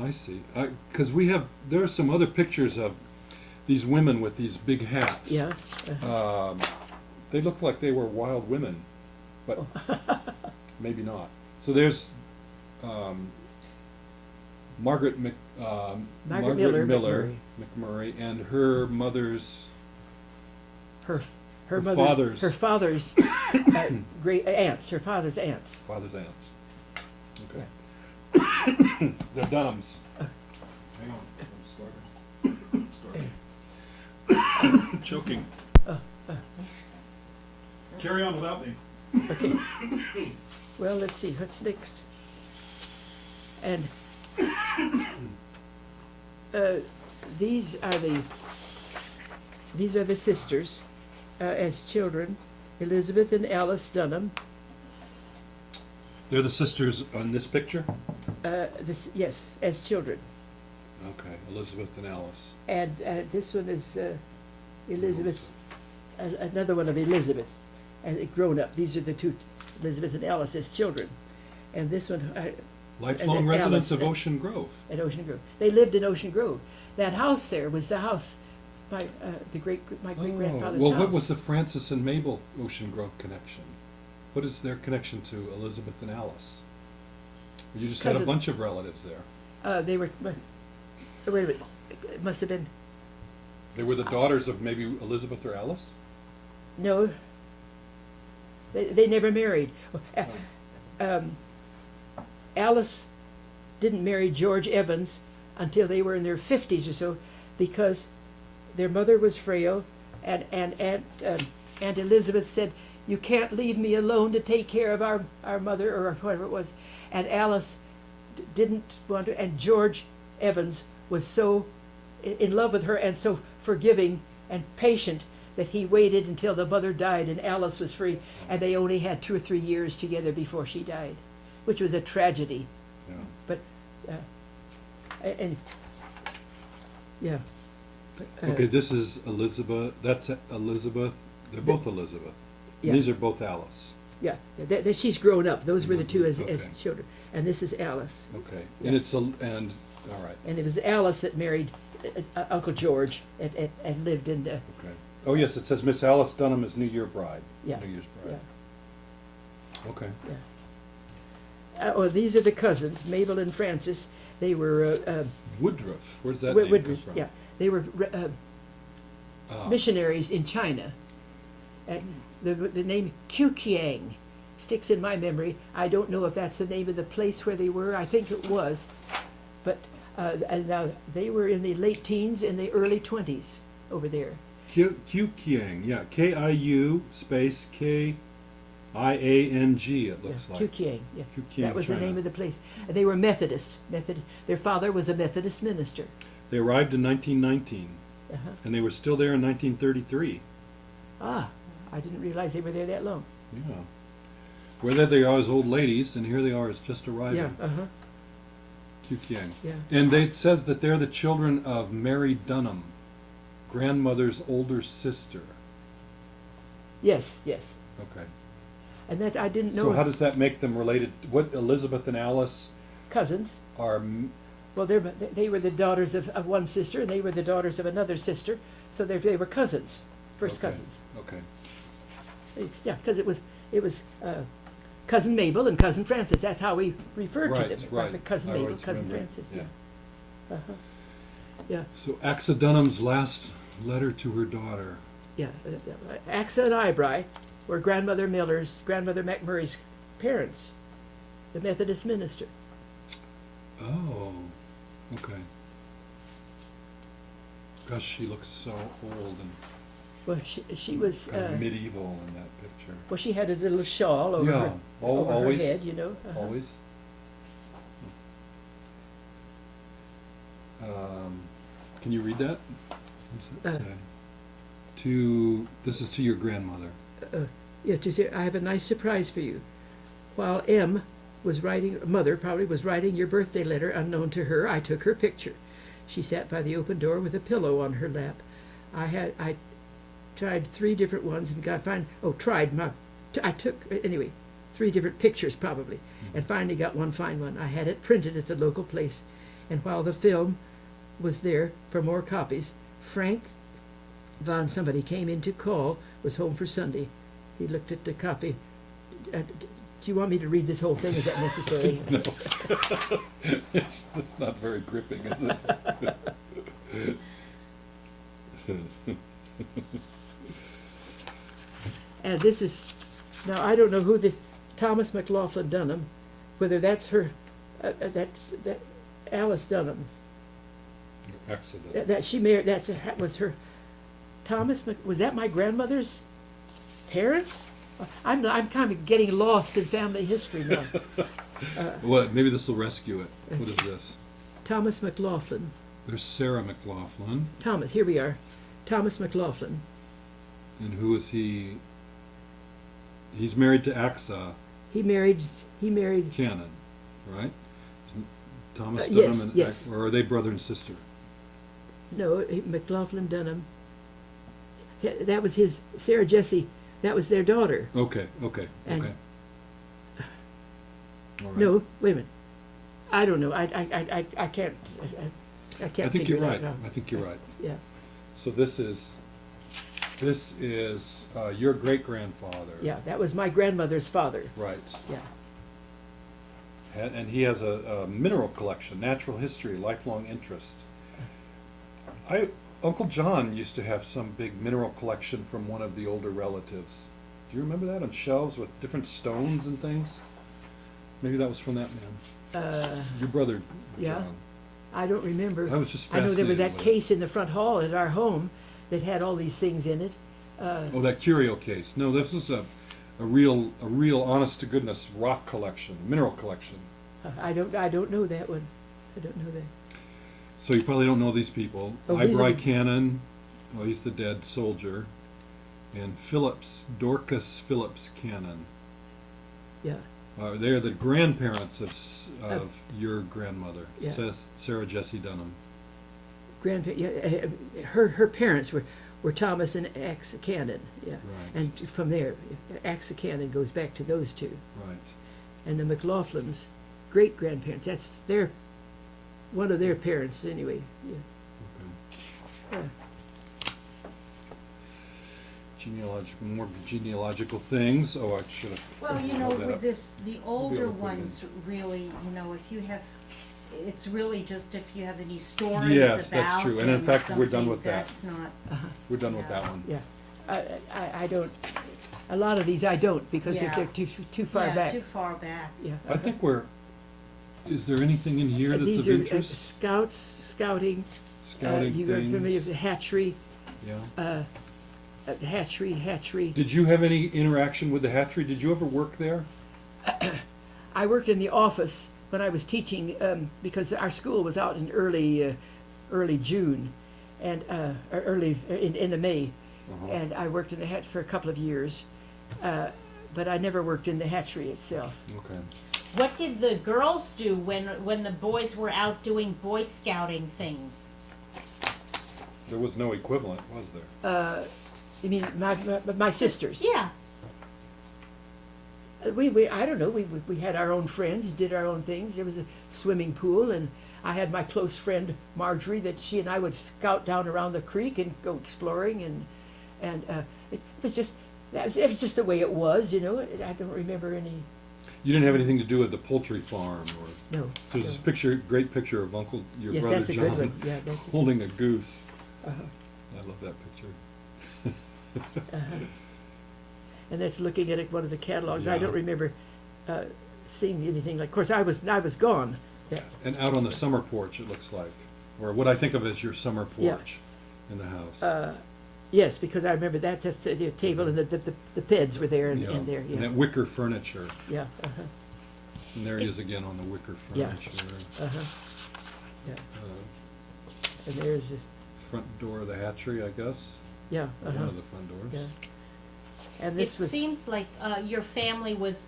I see. Because there are some other pictures of these women with these big hats. Yeah. They look like they were wild women, but Oh. maybe not. So there's Margaret Miller McMurray, and her mother's Her father's father's great aunts. Her father's aunts. father's aunts. Okay. They're Dunhams. Hang on, I'm starving. Choking. Carry on without me. Okay. Well, let's see what's next. And these are the sisters as children, Elizabeth and Alice Dunham. They're the sisters on this picture? Yes, as children. Okay, Elizabeth and Alice. And this one is Elizabeth, another one of Elizabeth, and grown up. These are the two, Elizabeth and Alice as children. And this one, Lifelong and residents Alice of Ocean Grove. at Ocean Grove. They lived in Ocean Grove. That house there was the house by my great grandfather's Well, house. what was the Francis and Mabel Ocean Grove connection? What is their connection to Elizabeth and Alice? You just had a Cousins. bunch of relatives there. They were. Wait a minute. It must have been. They were the daughters of maybe Elizabeth or Alice? No. They never married. Alice didn't marry George Evans until they were in their 50s or so, because their mother was frail, and Aunt Elizabeth said, "You can't leave me alone to take care of our mother," or whatever it was. And Alice didn't want to, and George Evans was so in love with her and so forgiving and patient that he waited until the mother died and Alice was free, and they only had 2 or 3 years together before she died, which was a tragedy. Yeah. But and yeah. But, Okay, this is Elizabeth. That's Elizabeth. They're both Elizabeth. Yeah. These are both Alice. Yeah, she's grown up. Those were the two as Okay. children, and this is Alice. Okay, Yeah. and all right. And it was Alice that married Uncle George and lived in the Okay. Oh yes, it says Miss Alice Dunham is New Year bride. yeah New Year's bride. yeah. Okay. These are the cousins, Mabel and Francis. They were Woodruff. Where's that name come from? yeah. They were missionaries in China. The name Qiuqiang sticks in my memory. I don't know if that's the name of the place where they were. I think it was, but and now they were in the late teens and the early 20s over there. Qiuqiang, yeah, Kiu space Kiang. It looks like. Qiuqiang, yeah. Qiuqiang, That was China. the name of the place. They were Methodist. Their father was a Methodist minister. They arrived in 1919, Uh-huh. and they were still there in 1933. Ah, I didn't realize they were there that long. Yeah. Where there they are as old ladies, and here they are as just arriving. Yeah, uh-huh. Qiuqiang. Yeah. And it says that they're the children of Mary Dunham, grandmother's older sister. Yes, yes. Okay. And that I didn't know. So how does that make them related? What Elizabeth and Alice Cousins. are? Well, they were the daughters of one sister, and they were the daughters of another sister. So they were cousins, first Okay. cousins. Okay. Yeah, because it was cousin Mabel and cousin Francis. That's how we referred Right, to them. right. The cousin I Mabel, always cousin remember, Francis. yeah. Yeah. Uh-huh. Yeah, So Axa Dunham's last letter to her daughter. yeah. Axa and Ibry were grandmother McMurray's parents, the Methodist minister. Oh, okay. Gosh, she looks so old and Well, she was. kind of medieval in that picture. Well, she had a little shawl over Yeah, her over always. her head, you know. Uh-huh. Always. Can you read that? What's that say? This is to your grandmother. Yeah, to say, I have a nice surprise for you. While mother probably was writing your birthday letter unknown to her, I took her picture. She sat by the open door with a pillow on her lap. I tried 3 different ones and I took, anyway, 3 different pictures probably, and finally got one fine one. I had it printed at the local place, And while the film was there for more copies, Frank von somebody came in to call, was home for Sunday. He looked at the copy. Do you want me to read this whole thing? Is that necessary? No. It's not very gripping, is it? And this is, now I don't know who this, Thomas McLaughlin Dunham, whether that's her, that's Alice Dunham. Accident. That she married, that was her, was that my grandmother's parents? I'm kind of getting lost in family history now. What? Maybe this will rescue it. What is this? Thomas McLaughlin. There's Sarah McLaughlin. Thomas, here we are. Thomas McLaughlin. And who is he? He's married to Axa He married Cannon, right? Isn't Thomas yes, Dunham and yes. Or are they brother and sister? No, McLaughlin Dunham. That was his, Sarah Jessie, that was their daughter. Okay. And- All right. No, wait a minute. I don't know. I can't. I can't. I think figure you're it right. out now. I think you're right. Yeah. So this is your great grandfather. Yeah, that was my grandmother's father. Right. Yeah. And he has a mineral collection, natural history, lifelong interest. Uncle John used to have some big mineral collection from one of the older relatives. Do you remember that, on shelves with different stones and things? Maybe that was from that man. Your brother, Yeah. John. I don't remember. I was just I know there was fascinated that with it. case in the front hall at our home that had all these things in it. Oh, that curio case. No, this was a real honest to goodness rock collection, mineral collection. I don't know that one. I don't know that. So you probably don't know these people. Oh, these are Ibry the- Cannon, well, he's the dead soldier, and Dorcas Phillips Cannon. Yeah. They're the grandparents of your grandmother, Yeah. Sarah Jessie Dunham. Her parents were Thomas and Axa Cannon. Yeah. Right. And from there, Axa Cannon goes back to those two. Right. And the McLaughlins, great grandparents. That's one of their parents anyway. Yeah. Okay. Yeah. More genealogical things. Oh, I should have. Well, you know, looked that with up. this, the older able to put it in. ones, really, if you have, it's really just if you have any stories Yes, about that's true. And in them or fact, we're done something, with that. That's not, We're done with Yeah. that one. Yeah. I don't. A lot of these I don't because Yeah. they're too far yeah, back. too far back. Yeah. I think is there anything in here that's These of are interest? scouting. Scouting You are familiar with things? the hatchery. Yeah. Hatchery. Did you have any interaction with the hatchery? Did you ever work there? I worked in the office when I was teaching because our school was out in early June, and or early in the May, Uh-huh. and I worked in the hatch for a couple of years, but I never worked in the hatchery itself. Okay. What did the girls do when the boys were out doing Boy Scouting things? There was no equivalent, was there? You mean my sisters? Yeah, We I don't know. We had our own friends, did our own things. There was a swimming pool, and I had my close friend Marjorie that she and I would scout down around the creek and go exploring, and it was just it was just the way it was, you know. I don't remember any. You didn't have anything to do with the poultry farm, or No. there's this great picture of your Yes, brother that's a John good one. Yeah, that's. holding a goose. Uh-huh. I love that picture. And that's looking at one of the catalogs. I Yeah. don't remember seeing anything like. Of course, I was gone. Yeah. And out on the summer porch, it looks like, or what I think of as your summer Yeah. porch in the house. Yes, because I remember that's the table and the beds were there and there. And Yeah. that wicker furniture. Yeah. Uh-huh. And there he is again on the wicker Yeah. furniture. Uh-huh. Yeah. Uh, And there's front door of the hatchery, I guess. yeah. One Uh-huh. of the front doors. Yeah. And it this was seems like your family was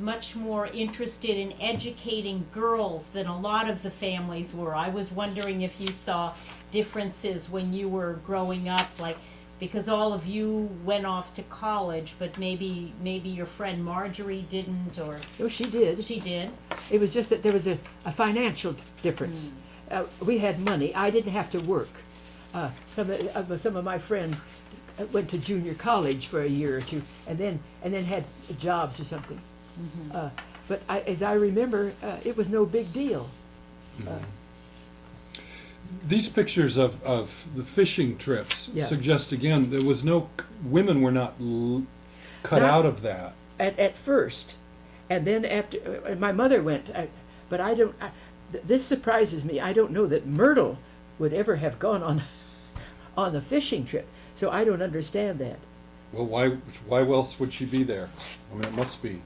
much more interested in educating girls than a lot of the families were. I was wondering if you saw differences when you were growing up, like because all of you went off to college, but maybe your friend Marjorie didn't, or Oh, she did. she did. It was just that there was a financial difference. We had money. I didn't have to work. Some of my friends went to junior college for a year or two, and then had jobs or something. But as I remember, it was no big deal. These pictures of the fishing trips Yeah. suggest again there was no women were not cut Not- out of that. At first, and then after my mother went, but I don't. This surprises me. I don't know that Myrtle would ever have gone on a fishing trip. So I don't understand that. Well, why else would she be there? I mean, it must be.